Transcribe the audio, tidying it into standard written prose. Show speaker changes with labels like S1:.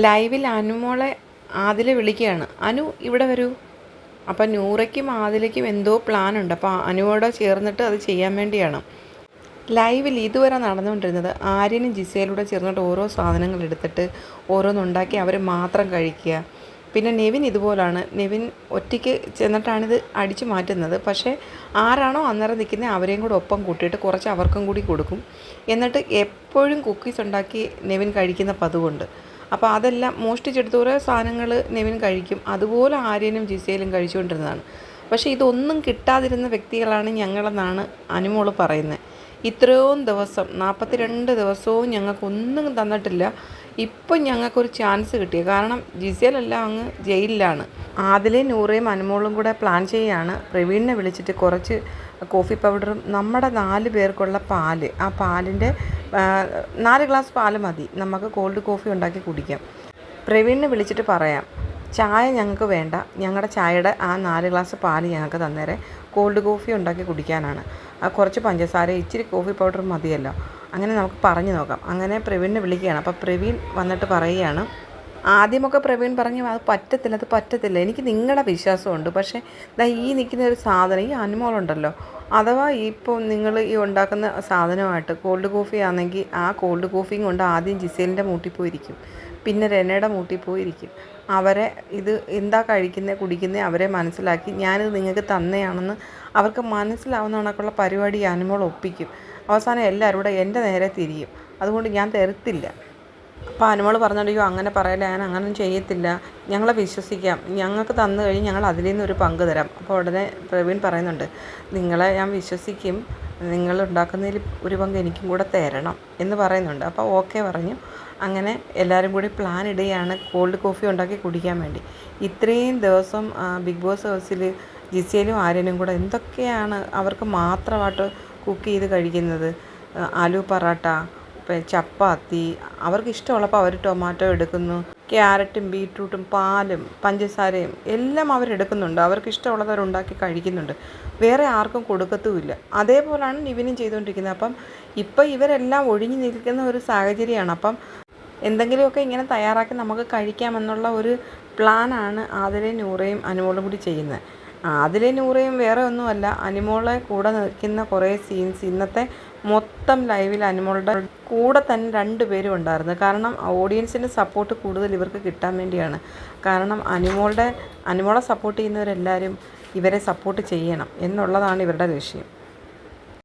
S1: ലൈവിൽ അനുമോളെ ആദില വിളിക്കുകയാണ്, അനു ഇവിടെ വരൂ. അപ്പം നൂറയ്ക്കും ആദിലയ്ക്കും എന്തോ പ്ലാനുണ്ട്. അപ്പോൾ അനുവോടെ ചേർന്നിട്ട് അത് ചെയ്യാൻ വേണ്ടിയാണ് ലൈവിൽ ഇതുവരെ നടന്നുകൊണ്ടിരുന്നത്. ആര്യനും ജിസയിലൂടെ ചേർന്നിട്ട് ഓരോ സാധനങ്ങൾ എടുത്തിട്ട് ഓരോന്നുണ്ടാക്കി അവർ മാത്രം കഴിക്കുക. പിന്നെ നെവിൻ ഇതുപോലാണ്. നെവിൻ ഒറ്റയ്ക്ക് ചെന്നിട്ടാണിത് അടിച്ചു മാറ്റുന്നത്. പക്ഷേ ആരാണോ അന്നേരം നിൽക്കുന്നത് അവരെയും കൂടെ ഒപ്പം കൂട്ടിയിട്ട് കുറച്ച് അവർക്കും കൂടി കൊടുക്കും. എന്നിട്ട് എപ്പോഴും കുക്കീസ് ഉണ്ടാക്കി നെവിൻ കഴിക്കുന്ന പതിവുണ്ട്. അപ്പോൾ അതെല്ലാം മോഷ്ടിച്ചെടുത്ത് ഓരോ സാധനങ്ങൾ നെവിൻ കഴിക്കും. അതുപോലെ ആര്യനും ജിസയിലും കഴിച്ചുകൊണ്ടിരുന്നതാണ്. പക്ഷേ ഇതൊന്നും കിട്ടാതിരുന്ന വ്യക്തികളാണ് ഞങ്ങളെന്നാണ് അനുമോൾ പറയുന്നത്. ഇത്രയും ദിവസം 42 ദിവസവും ഞങ്ങൾക്കൊന്നും തന്നിട്ടില്ല. ഇപ്പം ഞങ്ങൾക്കൊരു ചാൻസ് കിട്ടി. കാരണം ജിസയിലെല്ലാം അങ്ങ് ജയിലിലാണ്. ആദിലയും നൂറയും അനുമോളും കൂടെ പ്ലാൻ ചെയ്യുകയാണ്. പ്രവീണിനെ വിളിച്ചിട്ട് കുറച്ച് കോഫി പൗഡറും നമ്മുടെ 4 പേർക്കുള്ള പാല്, ആ പാലിൻ്റെ 4 ഗ്ലാസ് പാല് മതി, നമുക്ക് കോൾഡ് കോഫി ഉണ്ടാക്കി കുടിക്കാം. പ്രവീണിനെ വിളിച്ചിട്ട് പറയാം, ചായ ഞങ്ങൾക്ക് വേണ്ട, ഞങ്ങളുടെ ചായയുടെ ആ 4 ഗ്ലാസ് പാല് ഞങ്ങൾക്ക് തന്നേരെ കോൾഡ് കോഫി ഉണ്ടാക്കി കുടിക്കാനാണ്. കുറച്ച് പഞ്ചസാര ഇച്ചിരി കോഫി പൗഡർ മതിയല്ലോ. അങ്ങനെ നമുക്ക് പറഞ്ഞു നോക്കാം. അങ്ങനെ പ്രവീണിനെ വിളിക്കുകയാണ്. അപ്പോൾ പ്രവീൺ വന്നിട്ട് പറയുകയാണ്, ആദ്യമൊക്കെ പ്രവീൺ പറഞ്ഞു അത് പറ്റത്തില്ല, എനിക്ക് നിങ്ങളുടെ വിശ്വാസമുണ്ട്. പക്ഷേ ഈ നിൽക്കുന്ന ഒരു സാധനം, ഈ അനുമോളുണ്ടല്ലോ, അഥവാ ഇപ്പോൾ നിങ്ങൾ ഈ ഉണ്ടാക്കുന്ന സാധനമായിട്ട് കോൾഡ് കോഫി ആണെങ്കിൽ ആ കോൾഡ് കോഫിയും കൊണ്ട് ആദ്യം ജിസേലിൻ്റെ മൂട്ടിൽ പോയിരിക്കും, പിന്നെ രനയുടെ മൂട്ടിൽ പോയിരിക്കും. അവരെ ഇത് എന്താ കുടിക്കുന്നത് അവരെ മനസ്സിലാക്കി ഞാനിത് നിങ്ങൾക്ക് തന്നെയാണെന്ന് അവർക്ക് മനസ്സിലാവുന്ന കണക്കുള്ള പരിപാടി അനുമോൾ ഒപ്പിക്കും. അവസാനം എല്ലാവരും കൂടെ എൻ്റെ നേരെ തിരിയും. അതുകൊണ്ട് ഞാൻ തരത്തില്ല. അപ്പോൾ അനുമോൾ പറഞ്ഞോണ്ടിരിക്കും, അങ്ങനെ പറയല്ല, ഞാൻ അങ്ങനൊന്നും ചെയ്യത്തില്ല, ഞങ്ങളെ വിശ്വസിക്കാം, ഞങ്ങൾക്ക് തന്നു കഴിഞ്ഞ് ഞങ്ങൾ അതിൽ നിന്നൊരു പങ്ക് തരാം. അപ്പോൾ ഉടനെ പ്രവീൺ പറയുന്നുണ്ട്, നിങ്ങളെ ഞാൻ വിശ്വസിക്കും, നിങ്ങൾ ഉണ്ടാക്കുന്നതിൽ ഒരു പങ്ക് എനിക്കും കൂടെ തരണം എന്ന് പറയുന്നുണ്ട്. അപ്പോൾ ഓക്കെ പറഞ്ഞു. അങ്ങനെ എല്ലാവരും കൂടി പ്ലാൻ ഇടുകയാണ് കോൾഡ് കോഫി ഉണ്ടാക്കി കുടിക്കാൻ വേണ്ടി. ഇത്രയും ദിവസം ബിഗ് ബോസ് ഹൗസിൽ ജിസയിലും ആര്യനും കൂടെ എന്തൊക്കെയാണ് അവർക്ക് മാത്രമായിട്ട് കുക്ക് ചെയ്ത് കഴിക്കുന്നത്. ആലു പറാട്ട, ചപ്പാത്തി, അവർക്ക് ഇഷ്ടമുള്ളപ്പോൾ അവർ ടൊമാറ്റോ എടുക്കുന്നു, ക്യാരറ്റും ബീട്രൂട്ടും പാലും പഞ്ചസാരയും എല്ലാം അവരെടുക്കുന്നുണ്ട്. അവർക്ക് ഇഷ്ടമുള്ളത് അവരുണ്ടാക്കി കഴിക്കുന്നുണ്ട്. വേറെ ആർക്കും കൊടുക്കത്തുമില്ല. അതേപോലെയാണ് നിവിനും ചെയ്തുകൊണ്ടിരിക്കുന്നത്. അപ്പം ഇപ്പം ഇവരെല്ലാം ഒഴിഞ്ഞു നിൽക്കുന്ന ഒരു സാഹചര്യമാണ്. അപ്പം എന്തെങ്കിലുമൊക്കെ ഇങ്ങനെ തയ്യാറാക്കി നമുക്ക് കഴിക്കാമെന്നുള്ള ഒരു പ്ലാനാണ് ആദിലയും നൂറയും അനുമോളും കൂടി ചെയ്യുന്നത്. ആദിലയും നൂറയും വേറെ ഒന്നുമല്ല, അനുമോളെ കൂടെ നിൽക്കുന്ന കുറേ സീൻസ് ഇന്നത്തെ മൊത്തം ലൈവിൽ അനുമോളുടെ കൂടെ തന്നെ 2 പേരും ഉണ്ടായിരുന്നു. കാരണം ഓഡിയൻസിൻ്റെ സപ്പോർട്ട് കൂടുതൽ ഇവർക്ക് കിട്ടാൻ വേണ്ടിയാണ്. കാരണം അനുമോളെ സപ്പോർട്ട് ചെയ്യുന്നവരെല്ലാവരും ഇവരെ സപ്പോർട്ട് ചെയ്യണം എന്നുള്ളതാണ് ഇവരുടെ ലക്ഷ്യം.